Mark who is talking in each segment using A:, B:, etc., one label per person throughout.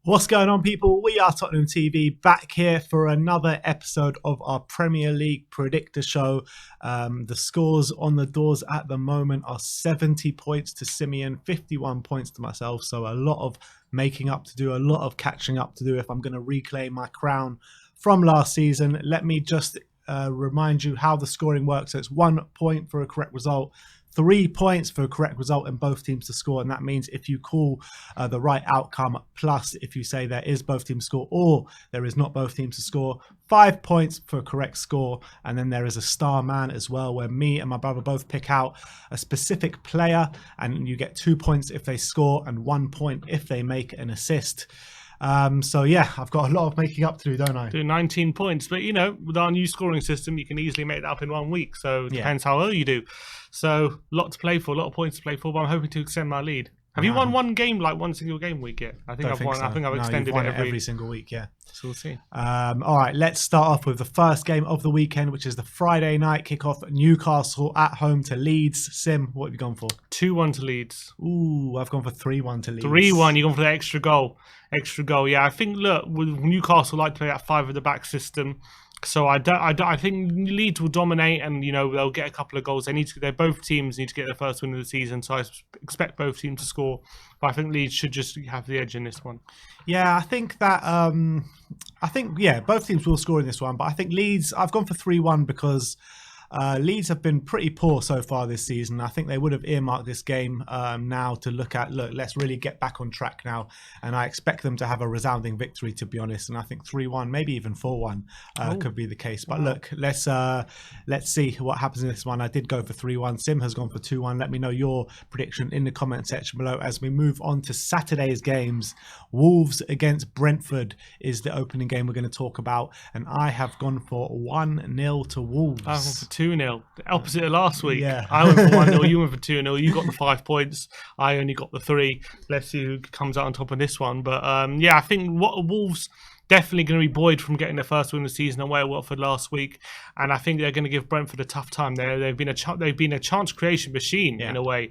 A: What's going on, people? We are Tottenham TV, back here for another episode of our Premier League Predictor Show. The scores on the doors at the moment are 70 points to Simeon, 51 points to myself. So a lot of making up to do, a lot of catching up to do if I'm going to reclaim my crown from last season. Let me just remind you how the scoring works. So it's 1 point for a correct result, 3 points for a correct result and both teams to score. And that means if you call the right outcome, plus if you say there is both teams to score or there is not both teams to score, 5 points for a correct score. And then there is a star man as well, where me and my brother both pick out a specific player and you get 2 points if they score and 1 point if they make an assist. So yeah, I've got a lot of making up to do, don't I?
B: Do 19 points, but you know, with our new scoring system, you can easily make that up in 1 week. So it depends how well you do. So a lot to play for, a lot of points to play for, but I'm hoping to extend my lead. Have you won one game, like one single game week yet? I think I've won. So. I think I've extended it
A: every single week. Yeah.
B: So we'll see.
A: All right, let's start off with the first game of the weekend, which is the Friday night kickoff. Newcastle at home to Leeds. Sim, what have you gone for?
B: 2-1 to Leeds.
A: Ooh, I've gone for 3-1 to Leeds.
B: 3-1. You've gone for the extra goal. Yeah, I think. Look, with Newcastle like to play that 5 at the back system. So I think Leeds will dominate, and you know they'll get a couple of goals. Both teams need to get their first win of the season, so I expect both teams to score. But I think Leeds should just have the edge in this one.
A: Yeah, I think that both teams will score in this one. But I think Leeds, I've gone for 3-1 because Leeds have been pretty poor so far this season. I think they would have earmarked this game now to look, let's really get back on track now. And I expect them to have a resounding victory, to be honest. And I think 3-1, maybe even 4-1 could be the case. But look, let's see what happens in this one. I did go for 3-1. Sim has gone for 2-1. Let me know your prediction in the comment section below as we move on to Saturday's games. Wolves against Brentford is the opening game we're going to talk about. And I have gone for 1-0 to Wolves.
B: I've gone for 2-0, opposite of last week.
A: Yeah.
B: I went for 1-0, you went for 2-0. You got the 5 points. I only got the 3. Let's see who comes out on top of this one. But yeah, I think Wolves definitely going to be buoyed from getting their first win of the season away at Watford last week, and I think they're going to give Brentford a tough time. They've been a chance creation machine in a way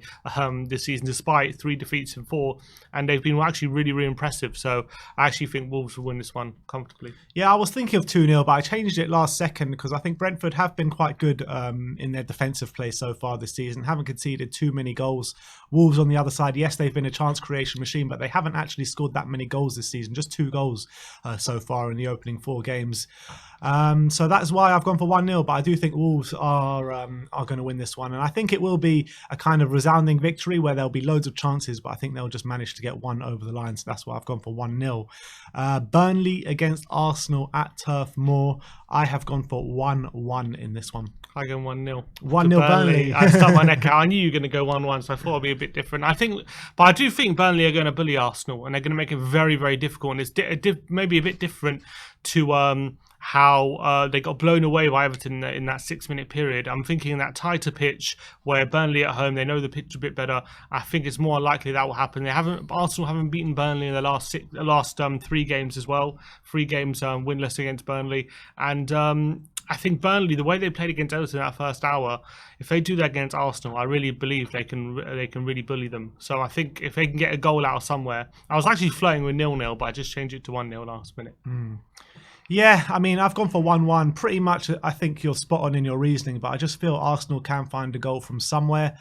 B: this season, despite 3 defeats in 4, and they've been actually really, really impressive. So I actually think Wolves will win this one comfortably.
A: Yeah, I was thinking of 2-0, but I changed it last second because I think Brentford have been quite good in their defensive play so far this season. Haven't conceded too many goals. Wolves on the other side, yes, they've been a chance creation machine, but they haven't actually scored that many goals this season. Just 2 goals so far in the opening 4 games. So that's why I've gone for 1-0, but I do think Wolves are going to win this one. And I think it will be a kind of resounding victory where there'll be loads of chances, but I think they'll just manage to get one over the line. So that's why I've gone for 1-0. Burnley against Arsenal at Turf Moor. I have gone for 1-1 in this one.
B: I go 1-0.
A: 1-0 Burnley.
B: I stuck my neck out. I knew you were going to go 1-1, so I thought it'd be a bit different. But I do think Burnley are going to bully Arsenal, and they're going to make it very, very difficult. And it's maybe a bit different to how they got blown away by Everton in that 6-minute period. I'm thinking in that tighter pitch where Burnley at home, they know the pitch a bit better. I think it's more likely that will happen. Arsenal haven't beaten Burnley in the last 3 games as well. 3 games winless against Burnley, and I think Burnley, the way they played against Everton in that first hour, if they do that against Arsenal, I really believe they can really bully them. So I think if they can get a goal out of somewhere, I was actually flirting with 0-0, but I just changed it to 1-0 last minute.
A: Yeah, I mean, I've gone for 1-1. Pretty much, I think you're spot on in your reasoning, but I just feel Arsenal can find a goal from somewhere.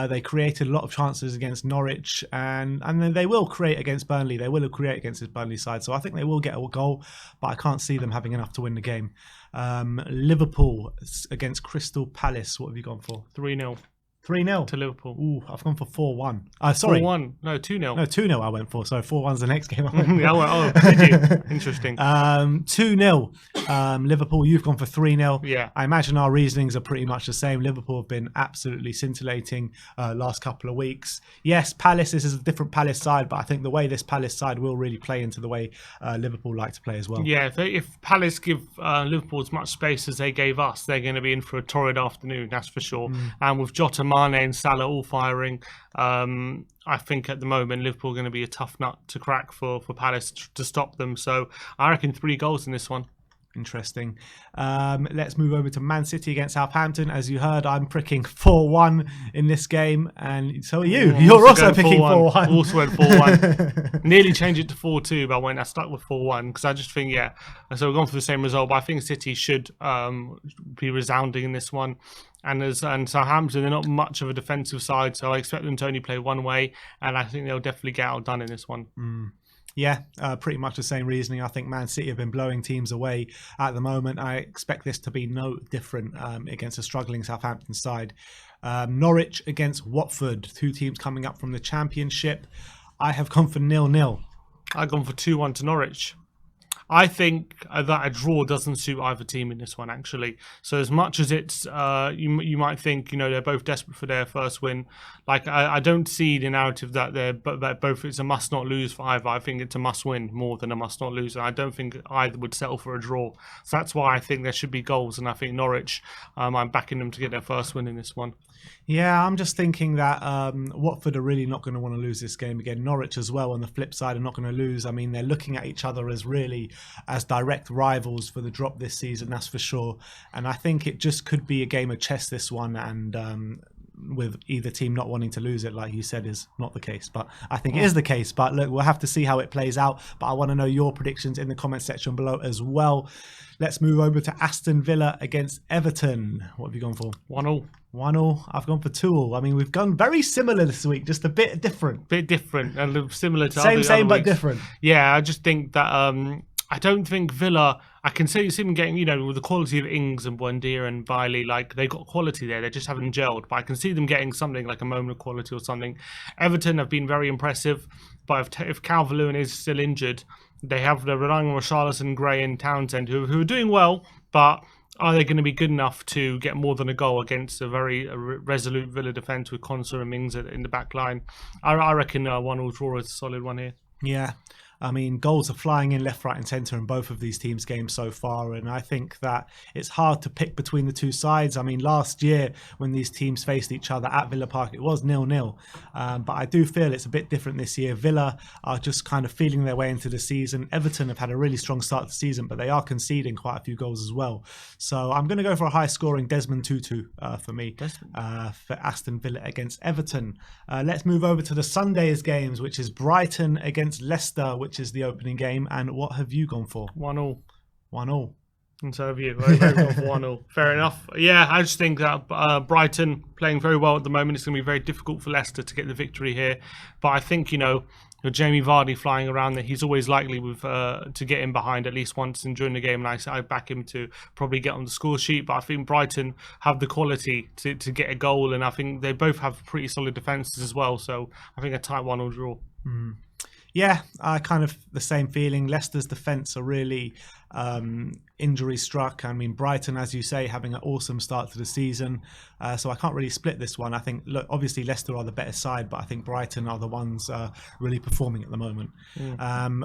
A: They created a lot of chances against Norwich, and then they will create against Burnley. They will create against this Burnley side, so I think they will get a goal, but I can't see them having enough to win the game. Liverpool against Crystal Palace. What have you gone for?
B: 3-0.
A: 3-0
B: to Liverpool.
A: Ooh, I've gone for 4-1. Sorry.
B: 4-1. No, 2-0.
A: No, 2-0 I went for. So 4-1's the next game I went for.
B: Oh, did you? Interesting.
A: 2-0. Liverpool, you've gone for 3-0.
B: Yeah.
A: I imagine our reasonings are pretty much the same. Liverpool have been absolutely scintillating last couple of weeks. Yes, Palace, this is a different Palace side, but I think the way this Palace side will really play into the way Liverpool like to play as well.
B: Yeah, if Palace give Liverpool as much space as they gave us, they're going to be in for a torrid afternoon, that's for sure. And with Jota, Mane and Salah all firing, I think at the moment Liverpool are going to be a tough nut to crack for Palace to stop them. So I reckon 3 goals in this one.
A: Interesting. Let's move over to Man City against Southampton. As you heard, I'm pricking 4-1 in this game, and so are you. You're also picking 4-1.
B: Also went 4-1. Nearly changed it to 4-2, but I stuck with 4-1 because I just think, so we're going for the same result, but I think City should be resounding in this one. And Southampton, they're not much of a defensive side, so I expect them to only play one way, and I think they'll definitely get outdone in this one.
A: Yeah, pretty much the same reasoning. I think Man City have been blowing teams away at the moment. I expect this to be no different against a struggling Southampton side. Norwich against Watford, two teams coming up from the Championship. I have gone for 0-0.
B: I've gone for 2-1 to Norwich. I think that a draw doesn't suit either team in this one, actually. So as much as it's, you might think, they're both desperate for their first win. Like, I don't see the narrative that that both it's a must not lose for either. I think it's a must win more than a must not lose. And I don't think either would settle for a draw. So that's why I think there should be goals. And I think Norwich, I'm backing them to get their first win in this one.
A: Yeah, I'm just thinking that Watford are really not going to want to lose this game again. Norwich as well, on the flip side, are not going to lose. I mean, they're looking at each other as direct rivals for the drop this season, that's for sure. And I think it just could be a game of chess, this one, and with either team not wanting to lose it, like you said, is not the case. But I think it is the case. But look, we'll have to see how it plays out. But I want to know your predictions in the comment section below as well. Let's move over to Aston Villa against Everton. What have you gone for?
B: 1-1.
A: 1-1. I've gone for 2-2. I mean, we've gone very similar this week, just a bit different.
B: And similar to
A: same but
B: weeks.
A: Different.
B: Yeah, I just think that I don't think Villa. I can see them getting, with the quality of Ings and Buendia and Bailey, like they got quality there. They just haven't gelled. But I can see them getting something like a moment of quality or something. Everton have been very impressive, but if Calvert-Lewin is still injured, they're relying on Richarlison, Gray, and Townsend, who are doing well, but are they going to be good enough to get more than a goal against a very resolute Villa defence with Konsa and Mings in the back line? I reckon 1-1 draw is a solid one here.
A: Yeah. I mean, goals are flying in left, right and centre in both of these teams' games so far. And I think that it's hard to pick between the two sides. I mean, last year when these teams faced each other at Villa Park, it was 0-0. But I do feel it's a bit different this year. Villa are just kind of feeling their way into the season. Everton have had a really strong start to the season, but they are conceding quite a few goals as well. So I'm going to go for a high-scoring Desmond Tutu for me, for Aston Villa against Everton. Let's move over to the Sunday's games, which is Brighton against Leicester, which is the opening game. And what have you gone for?
B: 1-1.
A: 1-1.
B: And so have you. Very gone for 1-0. Fair enough. Yeah, I just think that Brighton playing very well at the moment. It's going to be very difficult for Leicester to get the victory here. But I think, Jamie Vardy flying around there, he's always likely to get in behind at least once during the game. And I back him to probably get on the score sheet. But I think Brighton have the quality to get a goal. And I think they both have pretty solid defences as well. So I think a tight 1-1 draw.
A: Yeah, kind of the same feeling. Leicester's defence are really injury struck. I mean, Brighton, as you say, having an awesome start to the season. So I can't really split this one. I think, look, obviously Leicester are the better side, but I think Brighton are the ones really performing at the moment.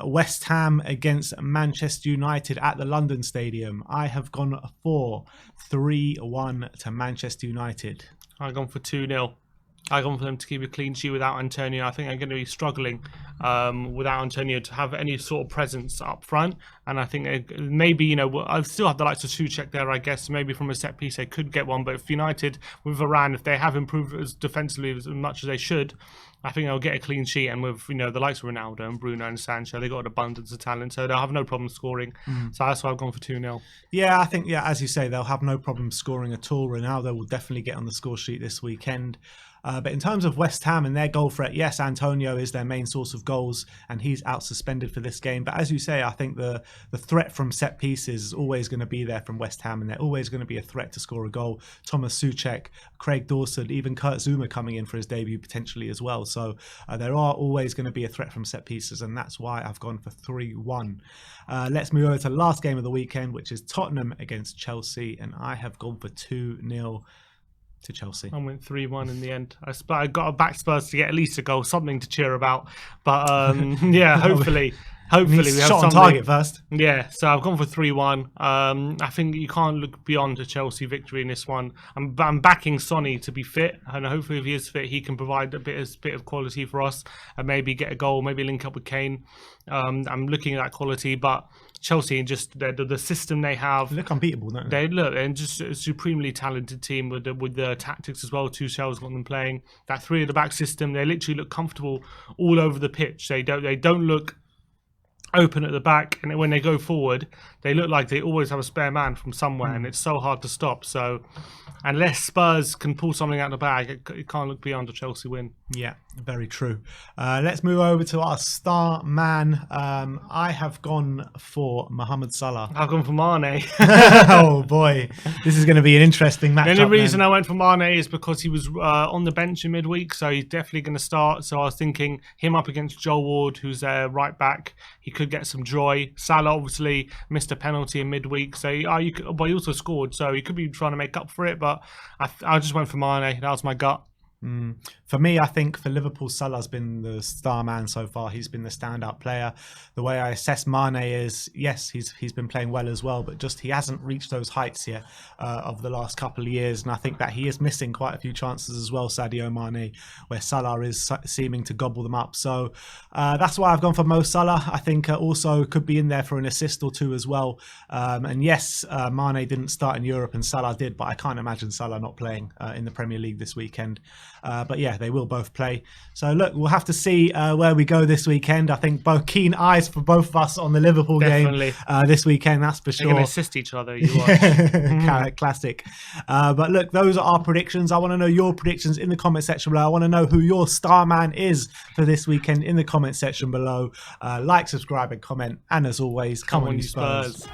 A: West Ham against Manchester United at the London Stadium. I have gone for 3-1 to Manchester United.
B: I've gone for 2-0. I've gone for them to keep a clean sheet without Antonio. I think they're going to be struggling without Antonio to have any sort of presence up front. And I think maybe, I still have the likes of Souček there, I guess. Maybe from a set piece they could get one. But if United, with Varane, if they have improved as defensively as much as they should, I think they'll get a clean sheet. And with, the likes of Ronaldo and Bruno and Sancho, they've got an abundance of talent. So they'll have no problem scoring. So that's why I've gone for 2-0.
A: Yeah, I think, as you say, they'll have no problem scoring at all. Ronaldo will definitely get on the score sheet this weekend. But in terms of West Ham and their goal threat, yes, Antonio is their main source of goals and he's out suspended for this game. But as you say, I think the threat from set pieces is always going to be there from West Ham and they're always going to be a threat to score a goal. Thomas Souček, Craig Dawson, even Kurt Zouma coming in for his debut potentially as well. So there are always going to be a threat from set pieces and that's why I've gone for 3-1. Let's move over to the last game of the weekend, which is Tottenham against Chelsea, and I have gone for 2-0 to Chelsea.
B: I went 3-1 in the end. I got a back Spurs to get at least a goal, something to cheer about. But yeah, hopefully. hopefully
A: He's
B: we have
A: shot on
B: something.
A: target first.
B: Yeah, so I've gone for 3-1. I think you can't look beyond a Chelsea victory in this one. I'm backing Sonny to be fit, and hopefully if he is fit, he can provide a bit of quality for us, and maybe get a goal, maybe link up with Kane. I'm looking at that quality, but Chelsea, just the system they have,
A: They look unbeatable, don't they?
B: they're just a supremely talented team with the tactics as well. Tuchel's got them playing that three at the back system. They literally look comfortable all over the pitch. They don't look open at the back, and when they go forward, they look like they always have a spare man from somewhere, and it's so hard to stop. So unless Spurs can pull something out of the bag, it can't look beyond a Chelsea win.
A: Yeah, very true. Let's move over to our star man. I have gone for Mohamed Salah.
B: I've gone for Mane.
A: Oh boy, this is going to be an interesting matchup.
B: The only reason I went for Mane is because he was on the bench in midweek, so he's definitely going to start. So I was thinking him up against Joel Ward, who's their right back. He could get some joy. Salah obviously missed a penalty in midweek, so he also scored, so he could be trying to make up for it. But I just went for Mane. That was my gut.
A: For me, I think for Liverpool, Salah's been the star man so far. He's been the standout player. The way I assess Mane is, yes, he's been playing well as well, but just he hasn't reached those heights yet of the last couple of years. And I think that he is missing quite a few chances as well, Sadio Mane, where Salah is seeming to gobble them up. So that's why I've gone for Mo Salah. I think also could be in there for an assist or two as well. And yes, Mane didn't start in Europe and Salah did, but I can't imagine Salah not playing in the Premier League this weekend. But yeah, they will both play. So look, we'll have to see where we go this weekend. I think both keen eyes for both of us on the Liverpool game this weekend, that's for sure.
B: They're going to assist each other. You watch.
A: Classic. But look, those are our predictions. I want to know your predictions in the comment section below. I want to know who your star man is for this weekend in the comment section below. Like, subscribe and comment. And as always, come on you Spurs.